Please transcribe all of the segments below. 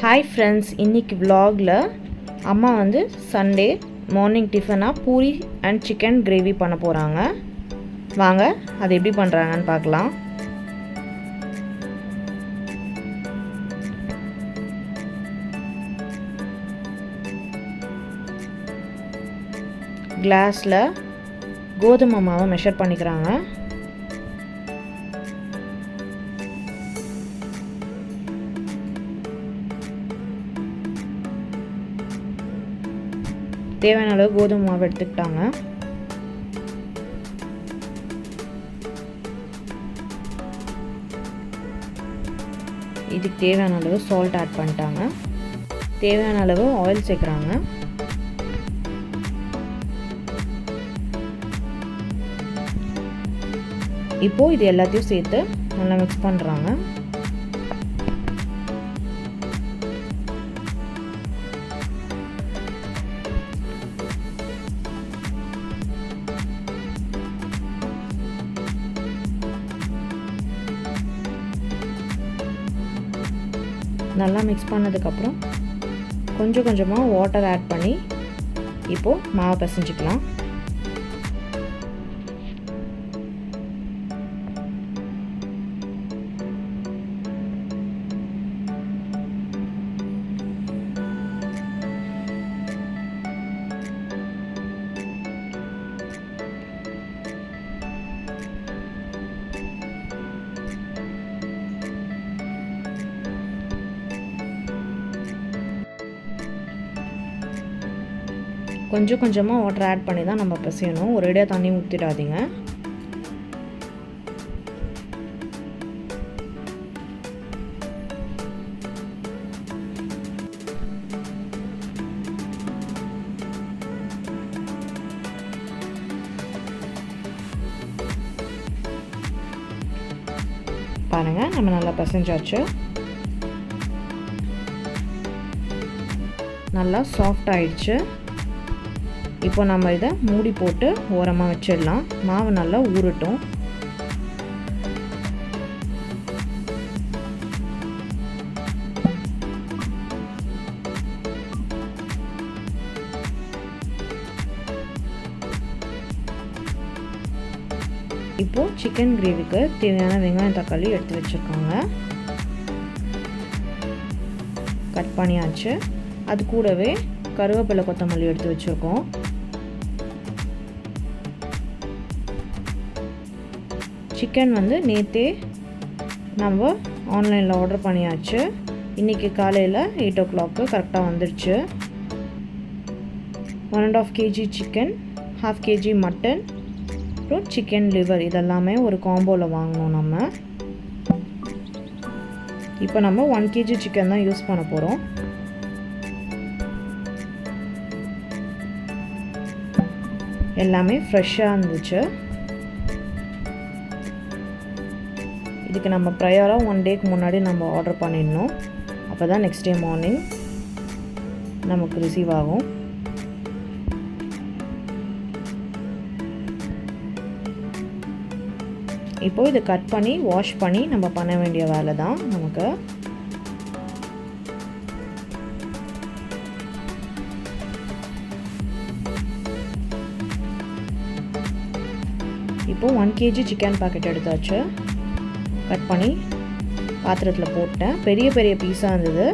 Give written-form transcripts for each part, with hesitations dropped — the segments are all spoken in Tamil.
ஹாய் ஃப்ரெண்ட்ஸ், இன்றைக்கி vlogல அம்மா வந்து சண்டே மார்னிங் டிஃபனாக பூரி அண்ட் சிக்கன் கிரேவி பண்ண போகிறாங்க. வாங்க அது எப்படி பண்ணுறாங்கன்னு பார்க்கலாம். கிளாஸில் கோதுமை மாவை மெஷர் பண்ணிக்கிறாங்க. தேவையான அளவு கோதுமை மாவு எடுத்துக்கிட்டாங்க. இதுக்கு தேவையான அளவு சால்ட் ஆட் பண்ணிட்டாங்க. தேவையான அளவு ஆயில் சேர்க்குறாங்க. இப்போது இது எல்லாத்தையும் சேர்த்து நல்லா மிக்ஸ் பண்ணுறாங்க. நல்லா மிக்ஸ் பண்ணதுக்கப்புறம் கொஞ்சம் கொஞ்சமாக வாட்டர் ஆட் பண்ணி இப்போது மாவை பிசைஞ்சிக்கலாம். கொஞ்சம் கொஞ்சமாக வாட்டர் ஆட் பண்ணி தான் நம்ம பிசையணும். ஒரேடியாக தண்ணி ஊற்றிடாதீங்க. பாருங்கள், நம்ம நல்லா பிசைஞ்சாச்சு. நல்லா சாஃப்ட் ஆயிடுச்சு. இப்போ நம்ம இதை மூடி போட்டு ஓரமாக வச்சிடலாம். மாவு நல்லா ஊறட்டும். இப்போது சிக்கன் கிரேவிக்கு தேவையான வெங்காயம் தக்காளி எடுத்து வச்சுருக்காங்க. கட் பண்ணியாச்சு. அது கூடவே கருவேப்பிலை கொத்தமல்லி எடுத்து வச்சுருக்கோம். சிக்கன் வந்து நேற்றே நம்ம ஆன்லைனில் ஆர்டர் பண்ணியாச்சு. இன்றைக்கி காலையில் 8 o'clock கரெக்டாக வந்துடுச்சு. 1.5 kg சிக்கன், 1/2 kg மட்டன், அப்புறம் சிக்கன் லிவர் இதெல்லாமே ஒரு காம்போவில் வாங்கினோம் நம்ம. இப்போ நம்ம 1 kg சிக்கன் தான் யூஸ் பண்ண போகிறோம். எல்லாமே ஃப்ரெஷ்ஷாக இருந்துச்சு. இதுக்கு நம்ம ப்ரையராக 1 டேக்கு முன்னாடி நம்ம ஆர்டர் பண்ணிடணும். அப்போ தான் நெக்ஸ்ட் டே மார்னிங் நமக்கு ரிசீவ் ஆகும். இப்போது இதை கட் பண்ணி வாஷ் பண்ணி நம்ம பண்ண வேண்டிய வேலை தான் நமக்கு. இப்போது 1 kg சிக்கன் பாக்கெட் எடுத்தாச்சு. கட் பண்ணி பாத்திரத்தில் போட்டேன். பெரிய பெரிய பீஸாக இருந்தது.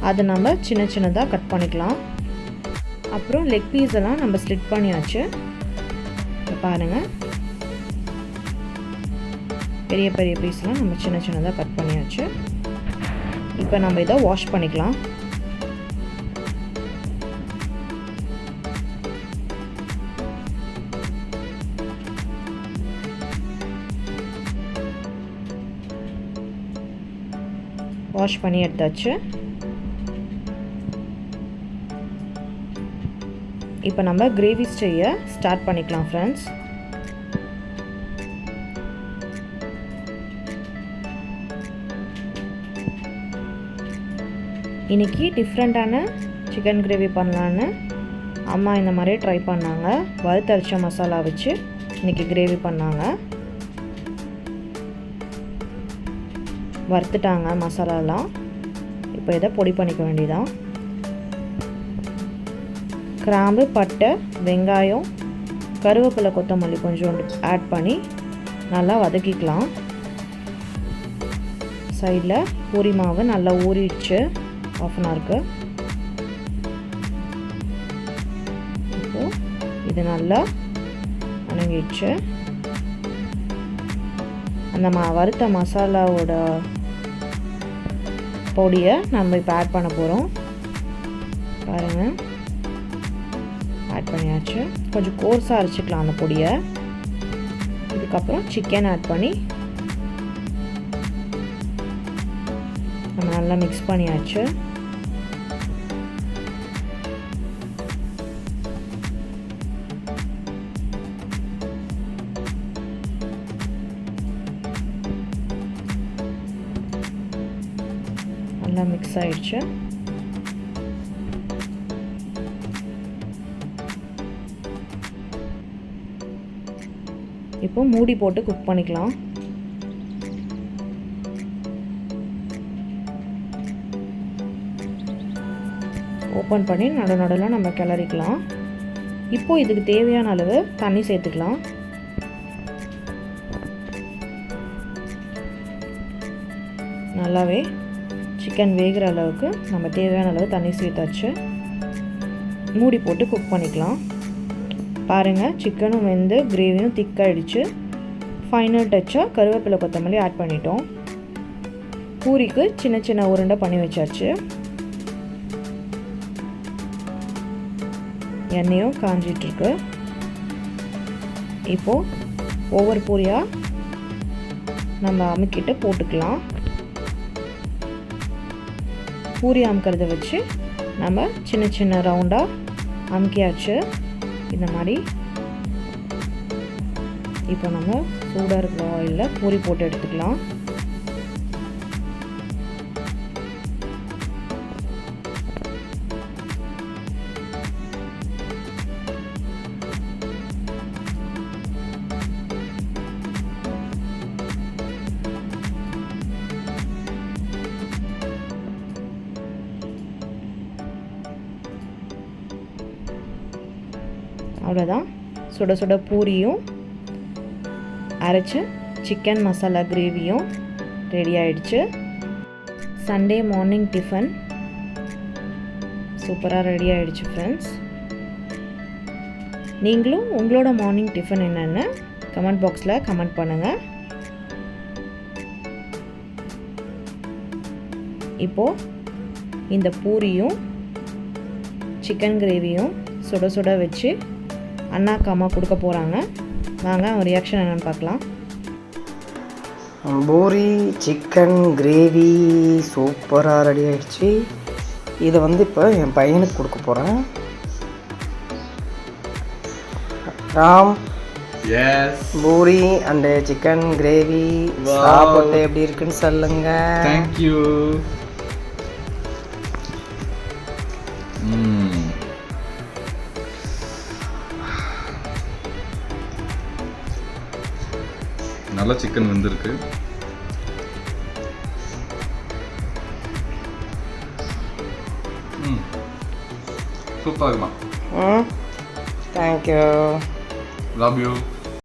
அதை நம்ம சின்ன சின்னதாக கட் பண்ணிக்கலாம். அப்புறம் லெக் பீஸ் எல்லாம் நம்ம ஸ்லிட் பண்ணியாச்சு. பாருங்கள், பெரிய பெரிய பீஸ்லாம் நம்ம சின்ன சின்னதாக கட் பண்ணியாச்சு. இப்போ நம்ம இதை வாஷ் பண்ணிக்கலாம். வாஷ் பண்ணி எடுத்தாச்சு. இப்போ நம்ம கிரேவி செய்ய ஸ்டார்ட் பண்ணிக்கலாம் ஃப்ரெண்ட்ஸ். இன்றைக்கி டிஃப்ரெண்ட்டான சிக்கன் கிரேவி பண்ணலான்னு அம்மா இந்த மாதிரியே ட்ரை பண்ணாங்க. வறுத்தரைச்ச மசாலா வச்சு இன்றைக்கி கிரேவி பண்ணாங்க. வறுத்துட்டாங்க மசாலாலாம். இப்போ இதை பொடி பண்ணிக்க வேண்டியதான். கிராம்பு, பட்டை, வெங்காயம், கருவேப்பிலை, கொத்தமல்லி கொஞ்சோண்டு ஆட் பண்ணி நல்லா வதக்கிக்கலாம். சைடில் பூரி மாவு நல்லா ஊறிடுச்சு ½ அன் ஹவருக்கு. இப்போது இது நல்லா வணங்கிடுச்சு. அந்த வறுத்த மசாலாவோட பொடியை நம்ம இப்போ ஆட் பண்ண போகிறோம். பாருங்கள், ஆட் பண்ணியாச்சு. கொஞ்சம் கோர்ஸாக அரைச்சிக்கலாம் அந்த பொடியை. இதுக்கப்புறம் சிக்கன் ஆட் பண்ணி நம்ம நல்லா மிக்ஸ் பண்ணியாச்சு. நல்லா மிக்ஸ் ஆயிடுச்சு. இப்போ மூடி போட்டு குக் பண்ணிக்கலாம். ஓப்பன் பண்ணி நடுவில் நம்ம கிளறிக்கலாம். இப்போது இதுக்கு தேவையான அளவு தண்ணி சேர்த்துக்கலாம். நல்லாவே சிக்கன் வேகிற அளவுக்கு நம்ம தேவையான அளவு தண்ணி சேர்த்தாச்சு. மூடி போட்டு குக் பண்ணிக்கலாம். பாருங்கள், சிக்கனும் வெந்து கிரேவியும் திக்காகிடுச்சு. ஃபைனல் டச்சாக கருவேப்பிலை, கொத்தமல்லி ஆட் பண்ணிட்டோம். பூரிக்கு சின்ன சின்ன உருண்டை பண்ணி வச்சாச்சு. எண்ணெயும் காஞ்சிட்ருக்கு. இப்போது ஒவ்வொரு பூரியாக நம்ம அமுக்கிட்டு போட்டுக்கலாம். பூரி அமுக்கிறத வச்சு நம்ம சின்ன சின்ன ரவுண்டாக அமுக்கியாச்சு. இந்த மாதிரி இப்போ நம்ம சூடாக இருக்கிற ஆயிலில் பூரி போட்டு எடுத்துக்கலாம். அவ்வளோதான், சுட சுட பூரியும் அரைச்ச சிக்கன் மசாலா கிரேவியும் ரெடி ஆயிடுச்சு. சண்டே மார்னிங் டிஃபன் சூப்பராக ரெடி ஆயிடுச்சு ஃப்ரெண்ட்ஸ். நீங்களும் உங்களோட மார்னிங் டிஃபன் என்னென்னு கமெண்ட் பாக்ஸில் கமெண்ட் பண்ணுங்கள். இப்போது இந்த பூரியும் சிக்கன் கிரேவியும் சுட சுட வச்சு அண்ணாக்கு அம்மா கொடுக்க போகிறாங்க. வாங்க ஒரு ரியாக்ஷன் என்னென்னு பார்க்கலாம். பூரி சிக்கன் கிரேவி சூப்பராக ரெடி ஆகிடுச்சு. இதை இப்போ என் பையனுக்கு கொடுக்க போகிறேன். Ram, puri and chicken gravy சாப்பிட்டு எப்படி இருக்குன்னு சொல்லுங்க. தேங்க்யூ. நல்லா சிக்கன் வெந்திருக்கு. சூப்பராக இருக்குமா? தேங்க்யூ. Love you.